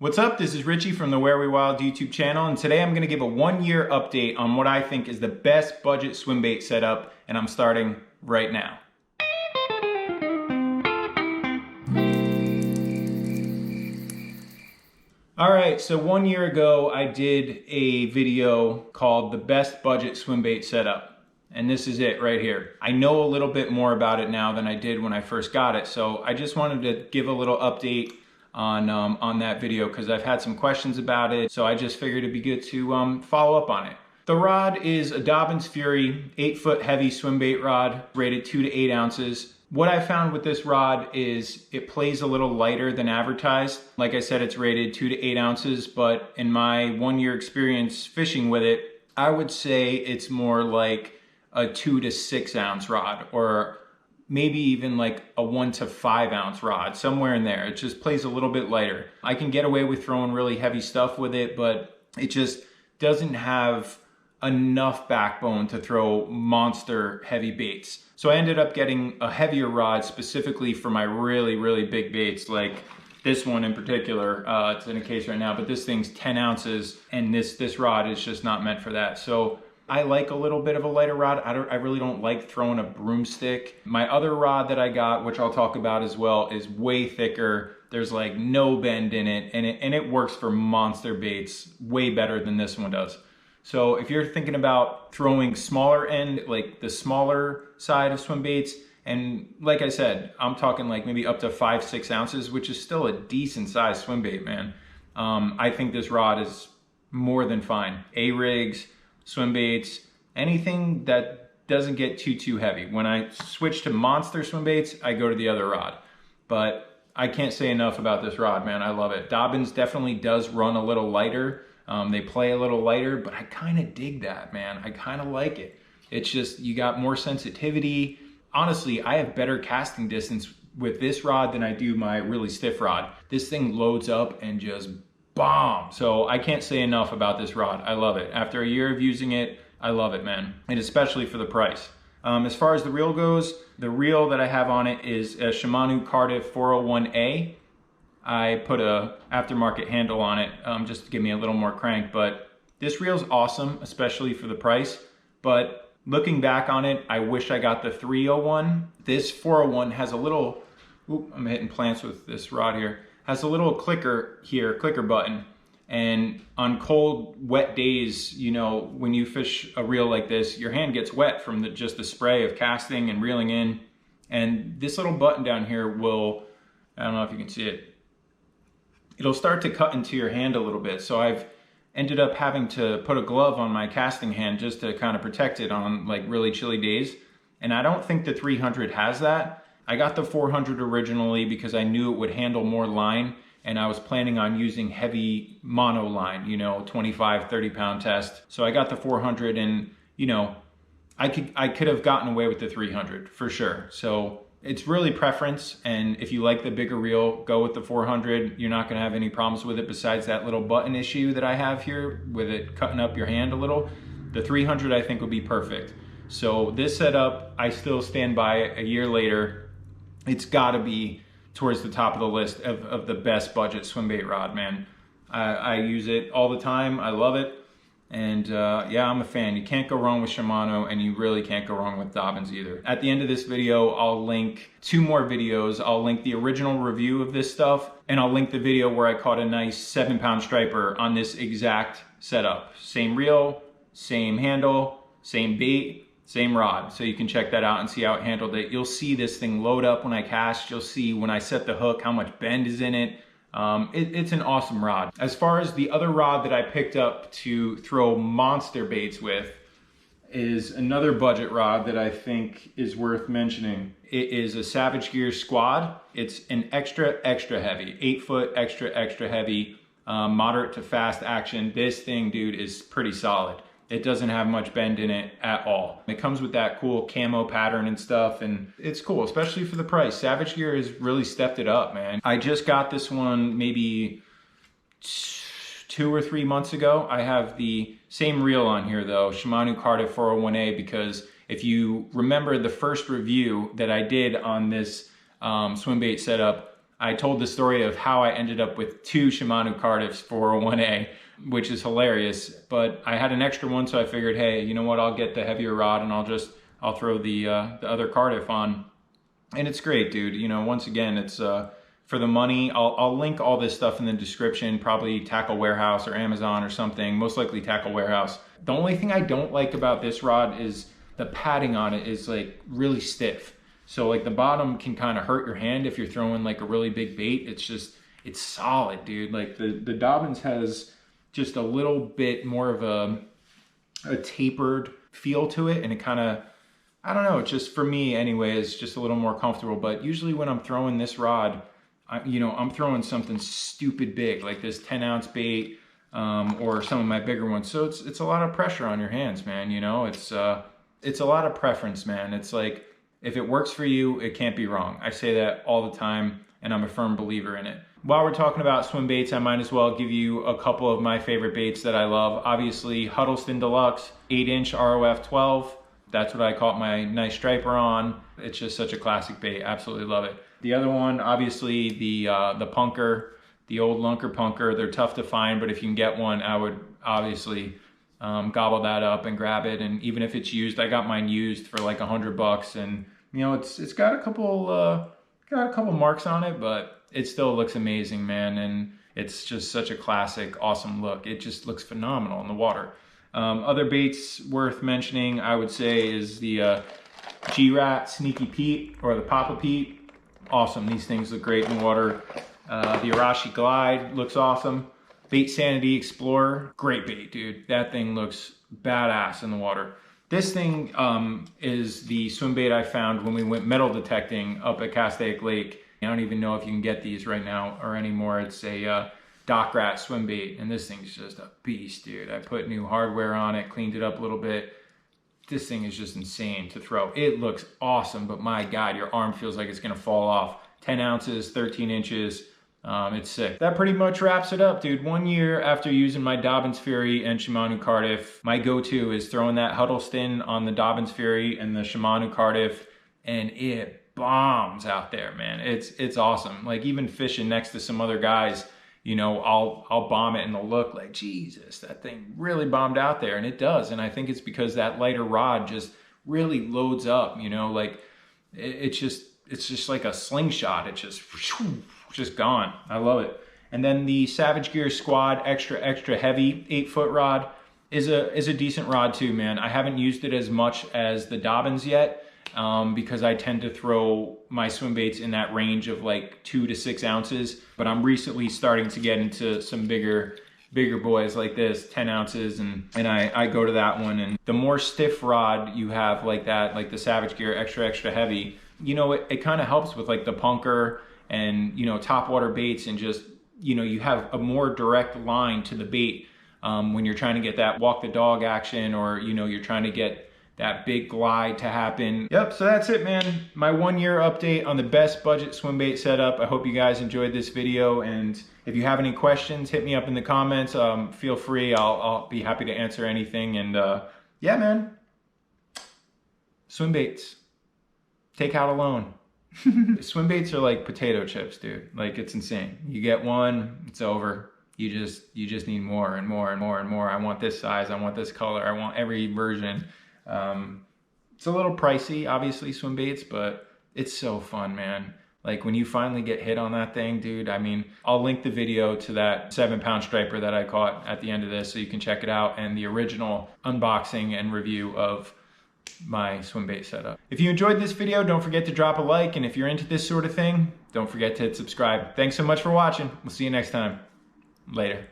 What's up? This is Richie from the Where We Wild YouTube channel, and today I'm going to give a 1-year update on what I think is the best budget swim bait setup, and I'm starting right now. Alright, so 1 year ago I did a video called the best budget swim bait setup, and this is it right here. I know a little bit more about it now than I did when I first got it, so I just wanted to give a little update on that video because I've had some questions about it, so I just figured it'd be good to follow up on it. The rod is a Dobyns Fury 8-foot heavy swim bait rod, rated 2 to 8 ounces. What I found with this rod is it plays a little lighter than advertised. Like I said, it's rated 2 to 8 ounces, but in my 1-year experience fishing with it, I would say it's more like a 2 to 6 ounce rod, or maybe even like a 1 to 5 ounce rod, somewhere in there. It just plays a little bit lighter. I can get away with throwing really heavy stuff with it, but it just doesn't have enough backbone to throw monster heavy baits. So I ended up getting a heavier rod specifically for my really big baits, like this one in particular. It's in a case right now, but this thing's 10 ounces and this rod is just not meant for that. So I like a little bit of a lighter rod. I really don't like throwing a broomstick. My other rod that I got, which I'll talk about as well, is way thicker. There's like no bend in it, and it works for monster baits way better than this one does. So if you're thinking about throwing smaller end, like the smaller side of swim baits, and like I said, I'm talking like maybe up to 5-6 ounces, which is still a decent size swim bait, man. I think this rod is more than fine. A-rigs, swim baits, anything that doesn't get too heavy. When I switch to monster swim baits, I go to the other rod. But I can't say enough about this rod, man. I love it. Dobyns definitely does run a little lighter. They play a little lighter, but I kind of dig that, man. I kind of like it. It's just, you got more sensitivity. Honestly, I have better casting distance with this rod than I do my really stiff rod. This thing loads up and just bomb. So I can't say enough about this rod. I love it. After a year of using it, I love it, man. And especially for the price. As far as the reel goes, the reel that I have on it is a Shimano Cardiff A. I put a aftermarket handle on it just to give me a little more crank, but this reel's awesome, especially for the price. But looking back on it, I wish I got the 301. This 401 has a little, I'm hitting plants with this rod here, has a little clicker here, clicker button. And on cold, wet days, you know, when you fish a reel like this, your hand gets wet from just the spray of casting and reeling in. And this little button down here will, I don't know if you can see it, it'll start to cut into your hand a little bit. So I've ended up having to put a glove on my casting hand just to kind of protect it on like really chilly days. And I don't think the 300 has that. I got the 400 originally because I knew it would handle more line, and I was planning on using heavy mono line, you know, 25, 30 pound test. So I got the 400, and you know, I could have gotten away with the 300 for sure. So it's really preference, and if you like the bigger reel, go with the 400. You're not gonna have any problems with it besides that little button issue that I have here with it cutting up your hand a little. The 300 I think would be perfect. So this setup, I still stand by a year later. It's gotta be towards the top of the list of the best budget swim bait rod, man. I use it all the time, I love it. And yeah, I'm a fan. You can't go wrong with Shimano, and you really can't go wrong with Dobyns either. At the end of this video, I'll link 2 more videos. I'll link the original review of this stuff, and I'll link the video where I caught a nice 7-pound striper on this exact setup. Same reel, same handle, same bait, same rod. So you can check that out and see how it handled it. You'll see this thing load up when I cast. You'll see when I set the hook how much bend is in it. It's an awesome rod. As far as the other rod that I picked up to throw monster baits with is another budget rod that I think is worth mentioning. It is a Savage Gear Squad. It's an extra heavy, 8-foot extra heavy, moderate to fast action. This thing, dude, is pretty solid. It doesn't have much bend in it at all. It comes with that cool camo pattern and stuff, and it's cool, especially for the price. Savage Gear has really stepped it up, man. I just got this one maybe 2 or 3 months ago. I have the same reel on here though, Shimano Cardiff A, because if you remember the first review that I did on this swim bait setup, I told the story of how I ended up with 2 Shimano Cardiffs 401A, which is hilarious, but I had an extra one, so I figured, hey, you know what, I'll get the heavier rod and I'll throw the other Cardiff on. And it's great, dude. You know, once again, it's for the money. I'll link all this stuff in the description, probably Tackle Warehouse or Amazon or something, most likely Tackle Warehouse. The only thing I don't like about this rod is the padding on it is like really stiff. So like the bottom can kind of hurt your hand if you're throwing like a really big bait. It's solid, dude. Like the Dobyns has just a little bit more of a tapered feel to it, and it kind of, I don't know, just for me anyway, is just a little more comfortable. But usually when I'm throwing this rod, I'm throwing something stupid big, like this 10-ounce bait, or some of my bigger ones. So it's a lot of pressure on your hands, man. You know, it's a lot of preference, man. It's like, if it works for you, it can't be wrong. I say that all the time, and I'm a firm believer in it. While we're talking about swim baits, I might as well give you a couple of my favorite baits that I love. Obviously, Huddleston Deluxe 8-inch ROF 12. That's what I caught my nice striper on. It's just such a classic bait. Absolutely love it. The other one, obviously, the Punker, the old Lunker Punker. They're tough to find, but if you can get one, I would obviously gobble that up and grab it. And even if it's used, I got mine used for like $100, and you know, it's got a couple marks on it, but it still looks amazing, man. And it's just such a classic, awesome look. It just looks phenomenal in the water. Other baits worth mentioning, I would say, is the G-Ratt Sneaky Pete or the Papa Pete. Awesome. These things look great in the water. The Arashi Glide looks awesome. Baitsanity Explorer, great bait, dude. That thing looks badass in the water. This thing is the swim bait I found when we went metal detecting up at Castaic Lake. I don't even know if you can get these right now or anymore. It's a Dock Rat swim bait, and this thing's just a beast, dude. I put new hardware on it, cleaned it up a little bit. This thing is just insane to throw. It looks awesome, but my God, your arm feels like it's gonna fall off. 10 ounces, 13 inches. It's sick. That pretty much wraps it up, dude. 1 year after using my Dobyns Fury and Shimano Cardiff, my go-to is throwing that Huddleston on the Dobyns Fury and the Shimano Cardiff, and it bombs out there, man. It's awesome. Like, even fishing next to some other guys, you know, I'll bomb it and they'll look like, Jesus, that thing really bombed out there, and it does. And I think it's because that lighter rod just really loads up, you know, like it's just like a slingshot. It's just gone. I love it. And then the Savage Gear Squad extra heavy 8-foot rod is a decent rod too, man. I haven't used it as much as the Dobyns yet, because I tend to throw my swim baits in that range of like 2 to 6 ounces. But I'm recently starting to get into some bigger boys like this, 10 ounces, and I go to that one. And the more stiff rod you have like that, like the Savage Gear extra heavy, you know, it kind of helps with like the Punker and, you know, topwater baits, and just, you know, you have a more direct line to the bait when you're trying to get that walk the dog action, or, you know, you're trying to get that big glide to happen. Yep, so that's it, man. My 1 year update on the best budget swim bait setup. I hope you guys enjoyed this video, and if you have any questions, hit me up in the comments. Feel free, I'll be happy to answer anything. And yeah, man, swim baits, take out a loan. Swim baits are like potato chips, dude. Like, it's insane. You get one, it's over. You just need more and more and more and more. I want this size, I want this color, I want every version. It's a little pricey, obviously, swim baits, but it's so fun, man. Like, when you finally get hit on that thing, dude, I mean, I'll link the video to that 7-pound striper that I caught at the end of this so you can check it out, and the original unboxing and review of my swim bait setup. If you enjoyed this video, don't forget to drop a like, and if you're into this sort of thing, don't forget to hit subscribe. Thanks so much for watching. We'll see you next time. Later.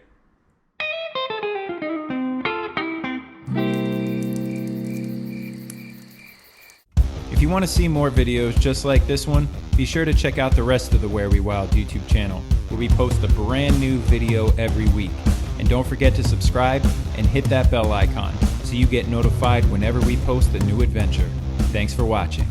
If you want to see more videos just like this one, be sure to check out the rest of the Where We Wild YouTube channel, where we post a brand new video every week. And don't forget to subscribe and hit that bell icon so you get notified whenever we post a new adventure. Thanks for watching.